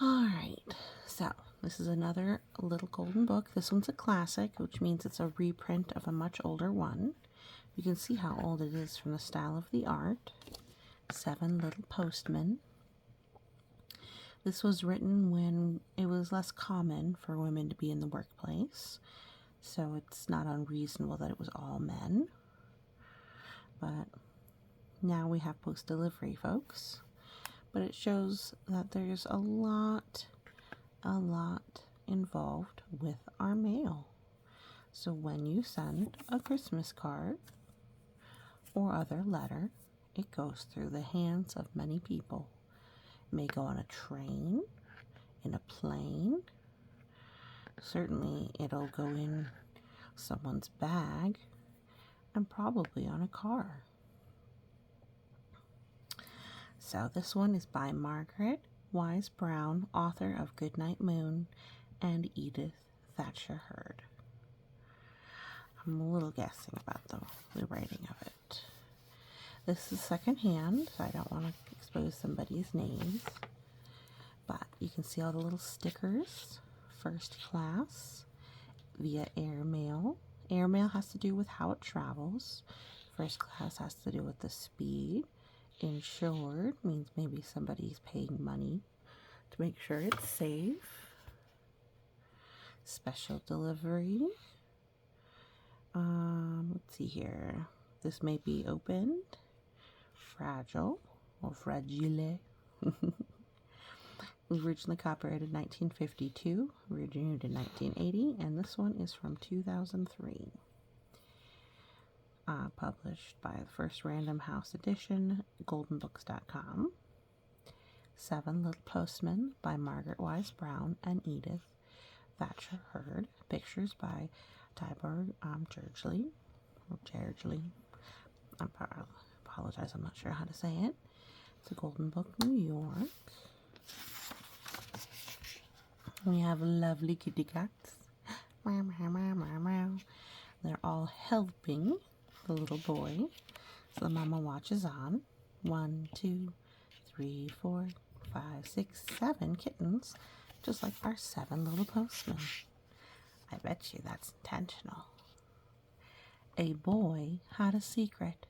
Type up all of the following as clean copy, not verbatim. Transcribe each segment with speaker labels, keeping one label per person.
Speaker 1: Alright, so this is another little golden book. This one's a classic, which means it's a reprint of a much older one. You can see how old it is from the style of the art. 7 Little Postmen. This was written when it was less common for women to be in the workplace, so it's not unreasonable that it was all men. But now we have post-delivery folks. But it shows that there's a lot involved with our mail. So when you send a Christmas card or other letter, it goes through the hands of many people. It may go on a train, in a plane. Certainly it'll go in someone's bag and probably on a car. So this one is by Margaret Wise Brown, author of Goodnight Moon, and Edith Thatcher HURD. I'm a little guessing about the writing of it. This is secondhand, so I don't want to expose somebody's names. But you can see all the little stickers. First class, via airmail. Airmail has to do with how it travels. First class has to do with the speed. Insured means maybe somebody's paying money to make sure it's safe. Special delivery. Let's see here. This may be opened. Fragile or fragile. Originally copyrighted 1952, renewed in 1980, and this one is from 2003. Published by the First Random House Edition, goldenbooks.com. 7 Little Postmen by Margaret Wise Brown and Edith Thatcher HURD. Pictures by TIBOR GERGELY. I apologize, I'm not sure how to say it. It's a Golden Book, New York. We have lovely kitty cats. They're all helping the little boy. So the mama watches on. 1, 2, 3, 4, 5, 6, 7 kittens, just like our 7 little postmen. I bet you that's intentional. A boy had a secret.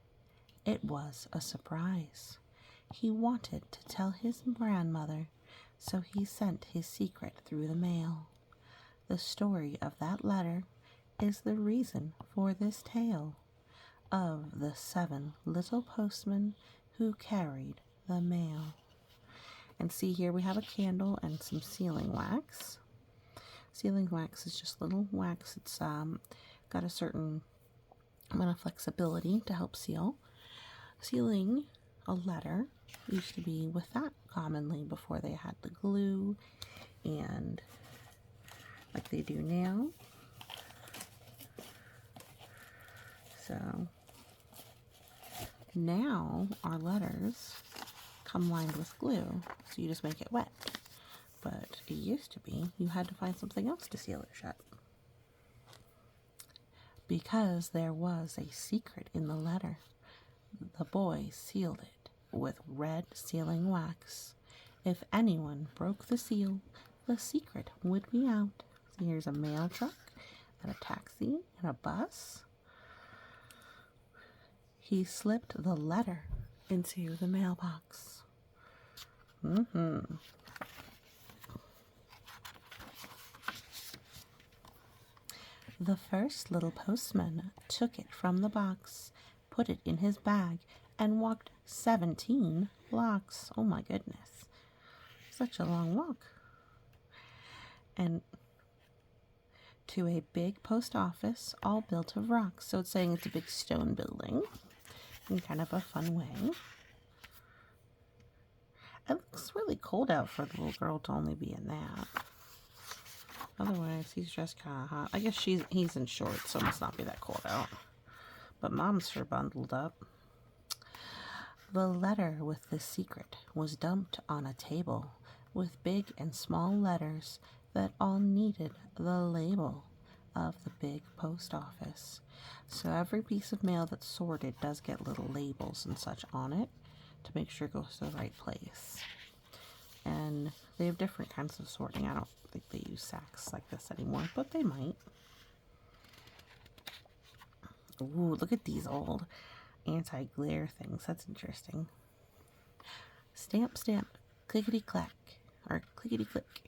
Speaker 1: It was a surprise. He wanted to tell his grandmother, so he sent his secret through the mail. The story of that letter is the reason for this tale of the 7 little postmen who carried the mail. And see, here we have a candle and some sealing wax. Sealing wax is just little wax. It's got a certain amount of flexibility to help seal. Sealing a letter used to be with that commonly before they had the glue and like they do now. So now our letters come lined with glue, so you just make it wet. But it used to be you had to find something else to seal it shut. Because there was a secret in the letter, the boy sealed it with red sealing wax. If anyone broke the seal, the secret would be out. So here's a mail truck and a taxi and a bus. He slipped the letter into the mailbox. The first little postman took it from the box, put it in his bag, and walked 17 blocks. Oh my goodness. Such a long walk. And to a big post office, all built of rocks. So it's saying it's a big stone building in kind of a fun way. It looks really cold out for the little girl to only be in that. Otherwise, he's dressed kind of hot. I guess he's in shorts, so it must not be that cold out. But Mom's sure bundled up. The letter with the secret was dumped on a table with big and small letters that all needed the label of the big post office. So every piece of mail that's sorted does get little labels and such on it to make sure it goes to the right place. And machine. They have different kinds of sorting. I don't think they use sacks like this anymore, but they might. Ooh, look at these old anti-glare things. That's interesting. Stamp, stamp, clickety-clack, or clickety-click.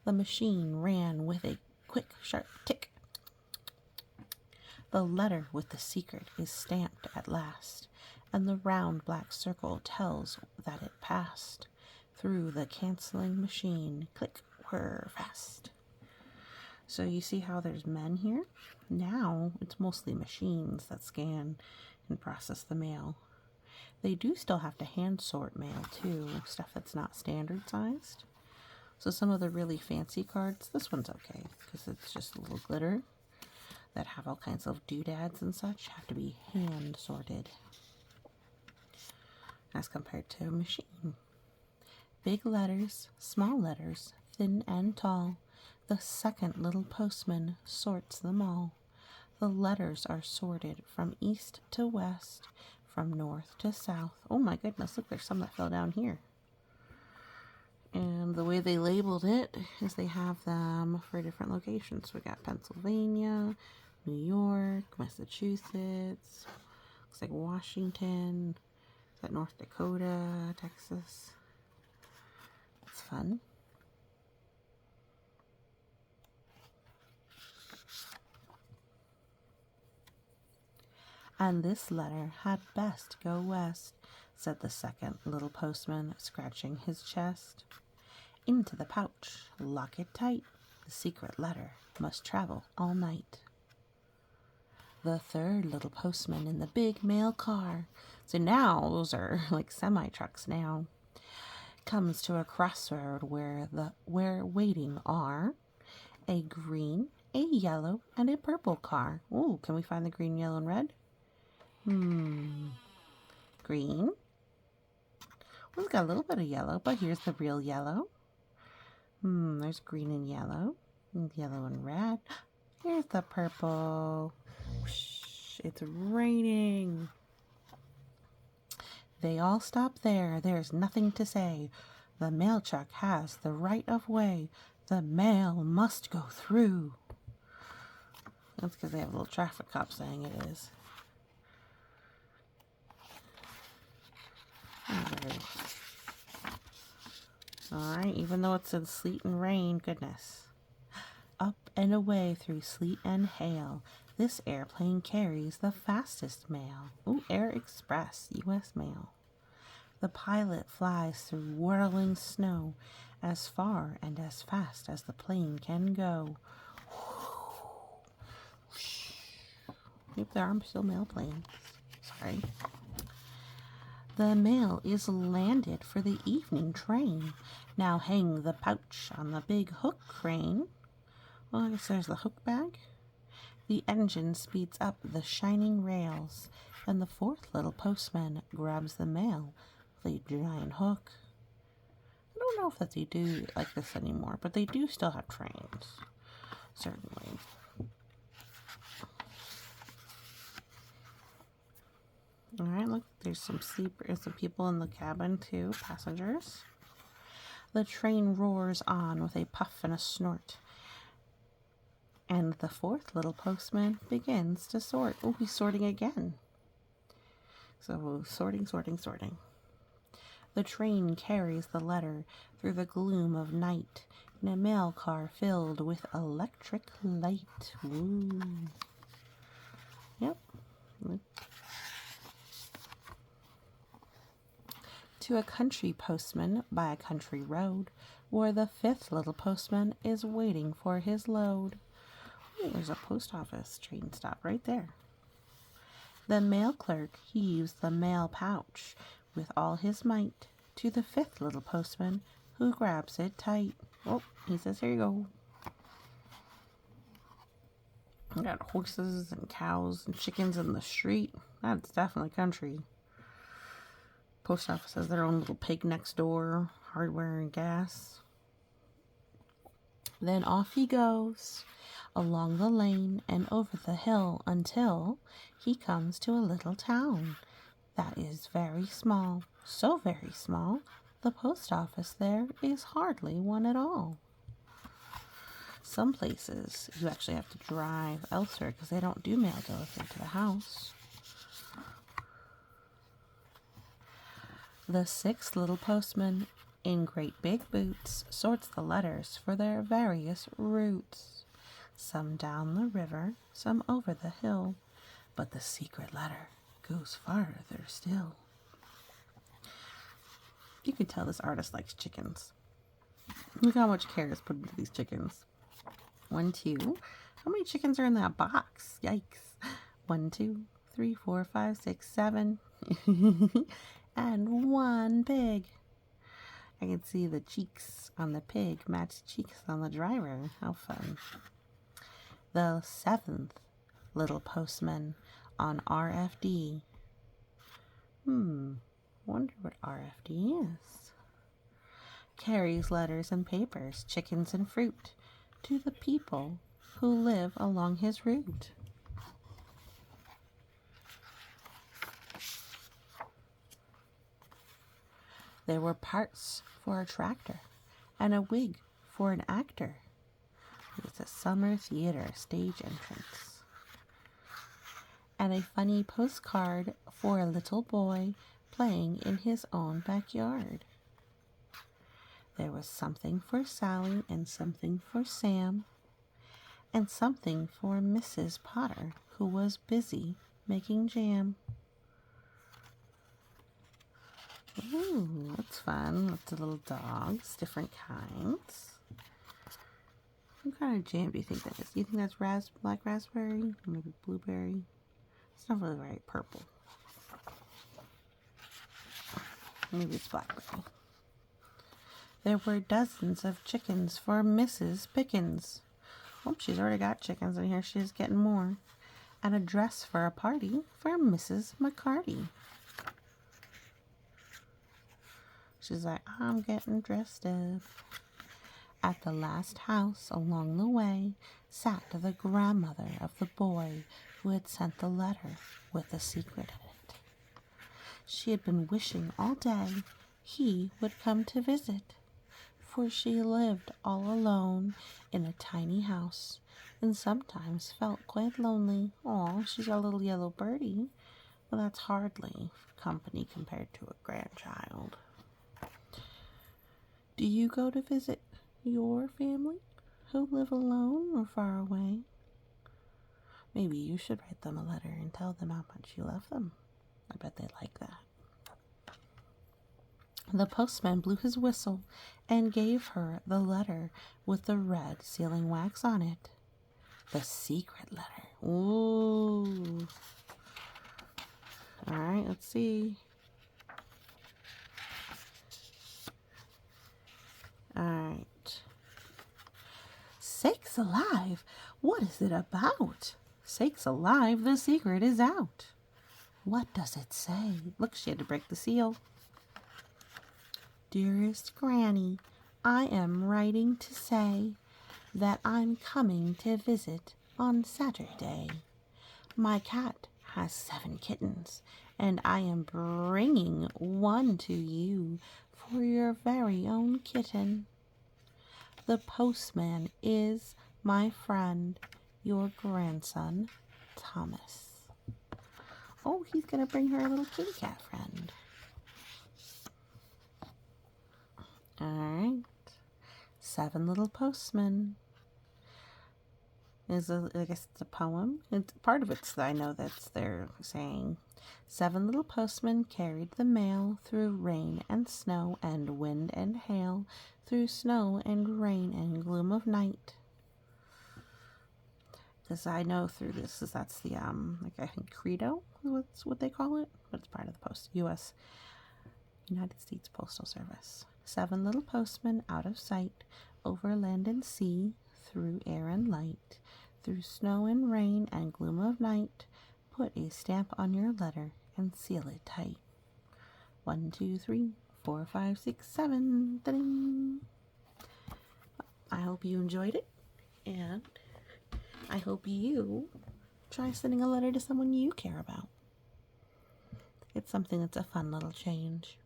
Speaker 1: The machine ran with a quick, sharp tick. The letter with the secret is stamped at last, and the round black circle tells that it passed through the canceling machine. Click, whir, fast. So you see how there's men here? Now it's mostly machines that scan and process the mail. They do still have to hand sort mail too, stuff that's not standard sized. So some of the really fancy cards, this one's okay because it's just a little glitter, that have all kinds of doodads and such, have to be hand sorted as compared to a machine. Big letters, small letters, thin and tall, the second little postman sorts them all. The letters are sorted from east to west, from north to south. Oh my goodness, look, there's some that fell down here. And the way they labeled it is they have them for different locations. We got Pennsylvania, New York, Massachusetts, looks like Washington, is that North Dakota, Texas. It's fun. And this letter had best go west, said the second little postman, scratching his chest. Into the pouch, lock it tight, the secret letter must travel all night. The third little postman in the big mail car, so now those are like semi-trucks now, comes to a crossroad where waiting are a green, a yellow, and a purple car. Ooh, can we find the green, yellow, and red? Green. Well, it's got a little bit of yellow, but here's the real yellow. There's green and yellow and red. Here's the purple. Whoosh, it's raining. They all stop there. There's nothing to say. The mail truck has the right of way. The mail must go through. That's because they have a little traffic cop saying it is. Alright, even though it's in sleet and rain, goodness. Up and away through sleet and hail, this airplane carries the fastest mail. Ooh, Air Express, U.S. mail. The pilot flies through whirling snow as far and as fast as the plane can go. Yep, there are still mail planes. Sorry. The mail is landed for the evening train. Now hang the pouch on the big hook crane. Well, I guess there's the hook bag. The engine speeds up the shining rails, and the fourth little postman grabs the mail with a giant hook. I don't know if they do like this anymore, but they do still have trains. Certainly. Alright, look, there's some people in the cabin too, passengers. The train roars on with a puff and a snort. And the fourth little postman begins to sort. Oh, he's sorting again. So, sorting. The train carries the letter through the gloom of night in a mail car filled with electric light. Woo. Yep. To a country postman by a country road, where the fifth little postman is waiting for his load. Ooh, there's a post office train stop right there. The mail clerk heaves the mail pouch with all his might to the fifth little postman, who grabs it tight. Oh, he says, here you go. I got horses and cows and chickens in the street. That's definitely country. Post office has their own little pig next door, hardware and gas. Then off he goes, along the lane and over the hill until he comes to a little town that is very small, so very small The post office there is hardly one at all. Some places you actually have to drive elsewhere because they don't do mail delivery to the house. The sixth little postman, in great big boots, sorts the letters for their various routes. Some down the river, some over the hill, but the secret letter goes farther still. You can tell this artist likes chickens. Look how much care is put into these chickens. 1, 2. How many chickens are in that box? Yikes. 1, 2, 3, 4, 5, 6, 7. And 1 pig. I can see the cheeks on the pig match cheeks on the driver. How fun. The 7th little postman on RFD. Wonder what RFD is. Carries letters and papers, chickens and fruit to the people who live along his route. There were parts for a tractor and a wig for an actor. It's a summer theater stage entrance. And a funny postcard for a little boy playing in his own backyard. There was something for Sally and something for Sam and something for Mrs. Potter, who was busy making jam. Ooh, that's fun. Lots of little dogs, different kinds. What kind of jam do you think that is? Do you think that's black raspberry? Or maybe blueberry? It's not really right. Purple. Maybe it's blackberry. There were dozens of chickens for Mrs. Pickens. Oh, she's already got chickens, and here she is getting more. And a dress for a party for Mrs. McCarty. She's like, I'm getting dressed up. At the last house along the way sat the grandmother of the boy who had sent the letter with a secret in it. She had been wishing all day he would come to visit, for she lived all alone in a tiny house and sometimes felt quite lonely. Aw, she's got a little yellow birdie. Well, that's hardly company compared to a grandchild. Do you go to visit your family who live alone or far away? Maybe you should write them a letter and tell them how much you love them. I bet they'd like that. The postman blew his whistle and gave her the letter with the red sealing wax on it. The secret letter. Ooh. All right, let's see. All right. Sakes alive! What is it about? Sakes alive, the secret is out. What does it say? Look, she had to break the seal. Dearest Granny, I am writing to say that I'm coming to visit on Saturday. My cat has 7 kittens, and I am bringing one to you for your very own kitten. The postman is my friend, your grandson, Thomas. Oh, he's going to bring her a little kitty cat friend. All right. 7 Little Postmen. I guess it's a poem. Part of it's, I know that's they're saying. 7 little postmen carried the mail through rain and snow and wind and hail, through snow and rain and gloom of night. Because I know through this, that's the, I think credo is what they call it, but it's part of the United States Postal Service. 7 little postmen out of sight, over land and sea, through air and light, through snow and rain and gloom of night, put a stamp on your letter and seal it tight. 1, 2, 3, 4, 5, 6, 7. Da-ding. I hope you enjoyed it, and I hope you try sending a letter to someone you care about. It's something that's a fun little change.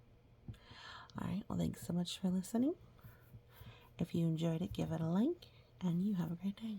Speaker 1: Alright, well, thanks so much for listening. If you enjoyed it, give it a like, and you have a great day.